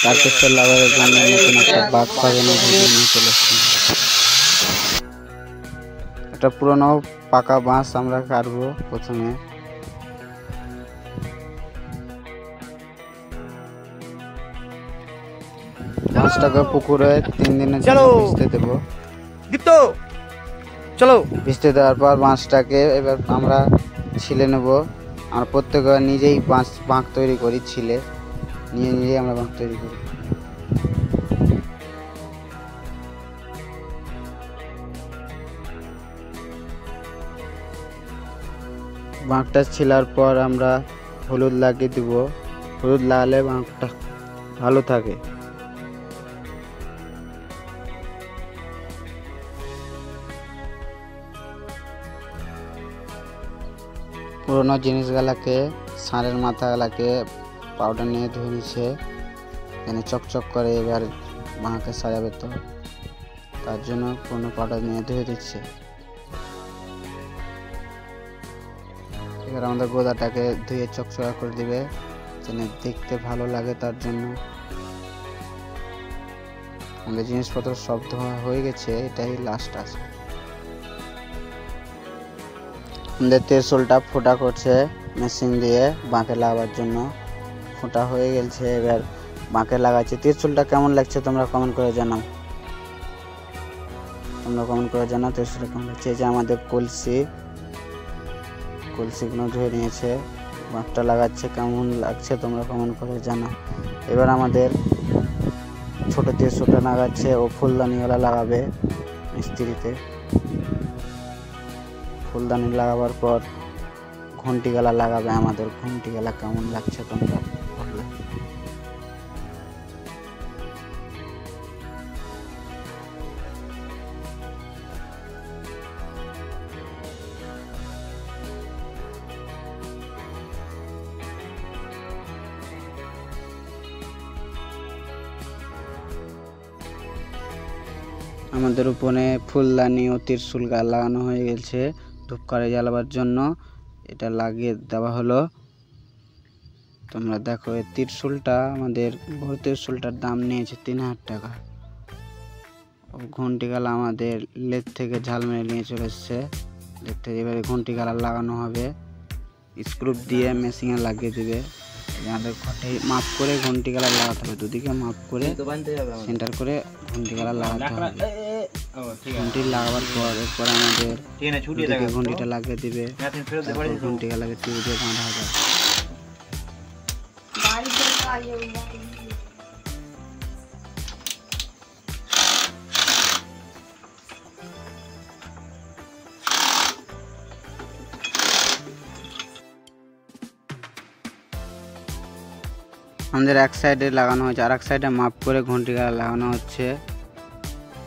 সার্কেসের লাভারের জন্য নতুন একটা বাঘ পাগানোর ভিডিও নিয়ে চলে এসেছি। একটা পুরনো পাকা বাঁশ আমরা কাটবো। প্রথমে বাঁশটাকে পুকুরে 3 দিনের জন্য ভিজতে দেবো। ভিজতে দেওয়ার পর বাঁশটাকে এবার আমরা ছিলে নেব। আমরা প্রত্যেকবার নিজেই বাঁক তৈরি করি, ছিলে নিজেই আমরা বাঁক তৈরি করি। বাঁকটা ছিলার পর আমরা হলুদ লাগিয়ে দিব। হলুদ লাগালে বাঁকটা ভালো থাকে। পুরোনো জিনিসগুলাকে, ষাঁড়ের মাথাগুলাকে পাউডার নিয়ে ধুয়ে নিচ্ছে, এখানে চকচক করে। এবার বাঁকে সাজাবে, তো তার জন্য পুরোনো পাউডার নিয়ে ধুয়ে দিচ্ছে। এবার আমাদের গোদাটাকে ধুয়ে চকচকা করে দিবে, যেন দেখতে ভালো লাগে। তার জন্য আমাদের জিনিসপত্র সব ধোয়া হয়ে গেছে, এটাই লাস্ট আছে। আমাদের তেরসুলটা ফোটা করছে মেশিন দিয়ে বাঁকে লাগাবার জন্য। ফোটা হয়ে গেছে, এবার বাঁকে লাগাচ্ছে। তেরসুলটা কেমন লাগছে তোমরা কমেন্ট করে জানাও। তেরসুলটা কেমন লাগছে। এই যে আমাদের কলসিগুলো ধুয়ে নিয়েছে, বাঁকটা লাগাচ্ছে। কেমন লাগছে তোমরা কমেন্ট করে জানাও। এবার আমাদের ছোট তেরসুলটা লাগাচ্ছে, ও ফুলদানিওয়ালা লাগাবে মিস্ত্রিতে। ফুলদানি লাগাবার পর ঘন্টি গলা লাগাবে। আমাদের ঘন্টি গলা কেমন লাগছে তোমরা বলবে। আমাদের উপরে ফুলদানি ও তিরশুল গাছ লাগানো হয়ে গেছে ধূপকাঠি জ্বালাবার জন্য। এটা লাগিয়ে দেওয়া হলো। তোমরা দেখো, এই তিরশুলটা আমাদের বড় তিরশুলটার দাম নিয়েছে 3000 টাকা। ঘন্টি গালা আমাদের লেদ থেকে ঝাল মেরে নিয়ে চলে এসছে। লেদ থেকে এবারে ঘন্টি গালা লাগানো হবে, স্ক্রু দিয়ে মেশিনে লাগিয়ে দিবে। আমাদের ঘটে মাপ করে ঘন্টি গালা লাগাতে হবে, দুদিকে মাপ করে সেন্টার করে ঘন্টি গালা লাগাতে হবে। ঘন্টি লাগাবার পর এরপর আমাদের ঘন্টিটা লাগিয়ে দিবে। ঘন্টি গালাকে টিউ দিয়ে বাঁধা হবে। আমাদের এক সাইডে লাগানো হয়েছে, আর এক সাইডে মাপ করে ঘন্টি গালা লাগানো হচ্ছে।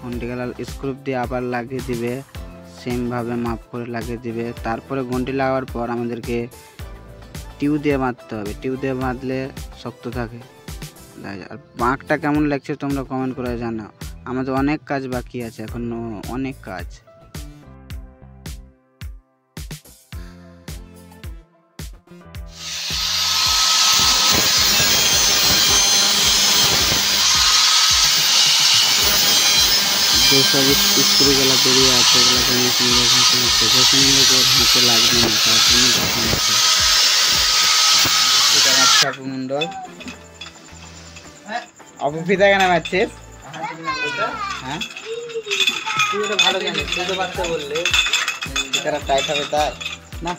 ঘন্টি গালা স্ক্রু দিয়ে আবার লাগিয়ে দিবে, সেমভাবে মাপ করে লাগিয়ে দিবে। তারপরে ঘন্টি লাগাবার পর আমাদেরকে টিউ দিয়ে বাঁধতে হবে। টিউ দিয়ে বাঁধলে শক্ত থাকে। আর বাঁকটা কেমন লাগছে তোমরা কমেন্ট করে জানাও। আমাদের অনেক কাজ বাকি আছে, এখনো অনেক কাজ। যেসব স্ক্রুগুলো বেরিয়ে আছে ওগুলোকে মেশিন দিয়ে ঘষে নিচ্ছে। ঘষে নিলে তো হাতে লাগবে না, তার জন্য ঘষে নিচ্ছে। এটা আমার ছাপু মন্ডল। অপফিতা কেন মারছিস? হ্যাঁ, তুই তো ভালো জানিস, তুই তো বাচ্চা বললে ফিতাটা টাইট হবে তাই না।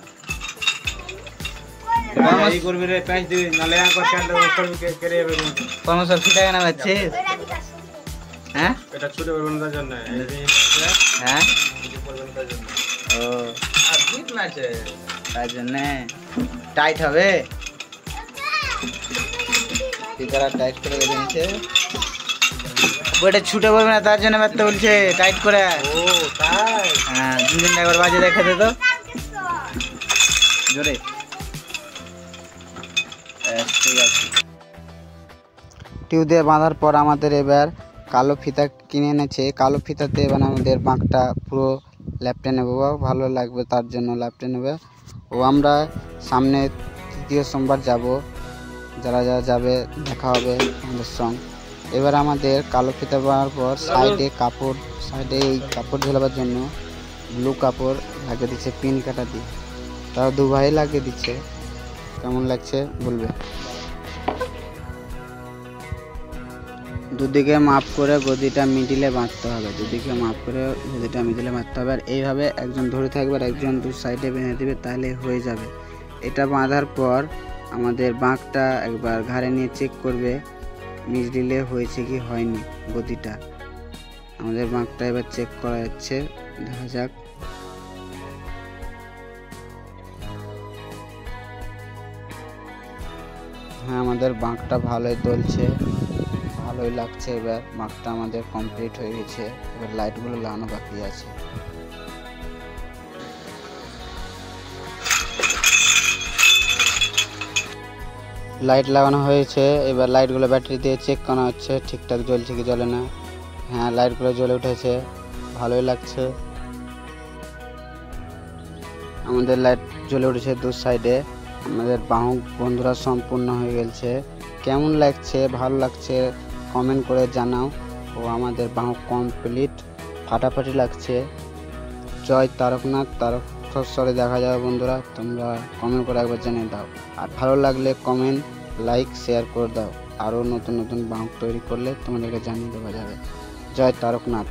এই করবি রে, প্যাঁচ দিবি নালে আঁকর কাটলে করবি কেড়ে যাবে। কোন সব ফিতা কেন মারছিস? হ্যাঁ, এটা ছোট বানানোর জন্য। হ্যাঁ, ও আর ঠিক আছে, তার জন্য টাইট হবে। ফিতাটা টাইট করে দিয়েছে, ওটা ছুটে পড়বে না, তার জন্য মারতে বলছে টাইট করে। ও তাই? হ্যাঁ, 2 একবার বাজে দেখে দে তো জোরে। ঠিক আছে। টিউ দিয়ে বাঁধার পর আমাদের এবার কালো ফিতা কিনে এনেছে। কালো ফিতাতে এবার আমাদের বাঁকটা পুরো ল্যাপটে নেবো, ভালো লাগবে তার জন্য ল্যাপটে নেবে। ও আমরা সামনে 3য় সোমবার যাব যারা যারা যাবে দেখা হবে আমাদের সঙ্গে। এবার আমাদের কালো ফিতা বাঁধার পর সাইডে এই কাপড় ঝোলাবার জন্য ব্লু কাপড় লাগিয়ে দিচ্ছে পিন কাটা দিয়ে। তারা দু ভাই লাগিয়ে দিচ্ছে। কেমন লাগছে বলবে। দুদিকে মাপ করে গদিটা মিডিলে বাঁধতে হবে, আর এইভাবে একজন ধরে থাকবে আর একজন দু সাইডে বেঁধে দিবে, তাহলে হয়ে যাবে। এটা বাঁধার পর আমাদের বাঁকটা একবার ঘাড়ে নিয়ে চেক করবে মিডিলে হয়েছে কি হয়নি গদিটা। আমাদের বাঁকটা এবার চেক করা যাচ্ছে, দেখা যাক। হ্যাঁ, আমাদের বাঁকটা ভালোই দলছে, ভালোই লাগছে। এবার বাঁকটা আমাদের কমপ্লিট হয়ে গেছে। এবার লাইটগুলো লাগানো বাকি আছে। লাইট লাগানো হয়েছে, এবার লাইটগুলো ব্যাটারি দিয়ে চেক করা হচ্ছে ঠিকঠাক জ্বলছে কি জ্বলে না। হ্যাঁ, লাইটগুলো জ্বলে উঠেছে, ভালোই লাগছে। আমাদের লাইট জ্বলে উঠেছে দু সাইডে। আমাদের বাহু বন্ধুরা সম্পূর্ণ হয়ে গেছে। কেমন লাগছে, ভালো লাগছে কমেন্ট করে জানাও। ও আমাদের বাহু কমপ্লিট, ফাটাফাটি লাগছে। জয় তারকনাথ, তারকেশ্বরে দেখা যাবে বন্ধুরা। তোমরা কমেন্ট করে একবার জানিয়ে দাও, আর ভালো লাগলে কমেন্ট, লাইক, শেয়ার করে দাও। আরও নতুন নতুন বাহু তৈরি করলে তোমাদেরকে জানিয়ে দেওয়া যাবে। জয় তারকনাথ।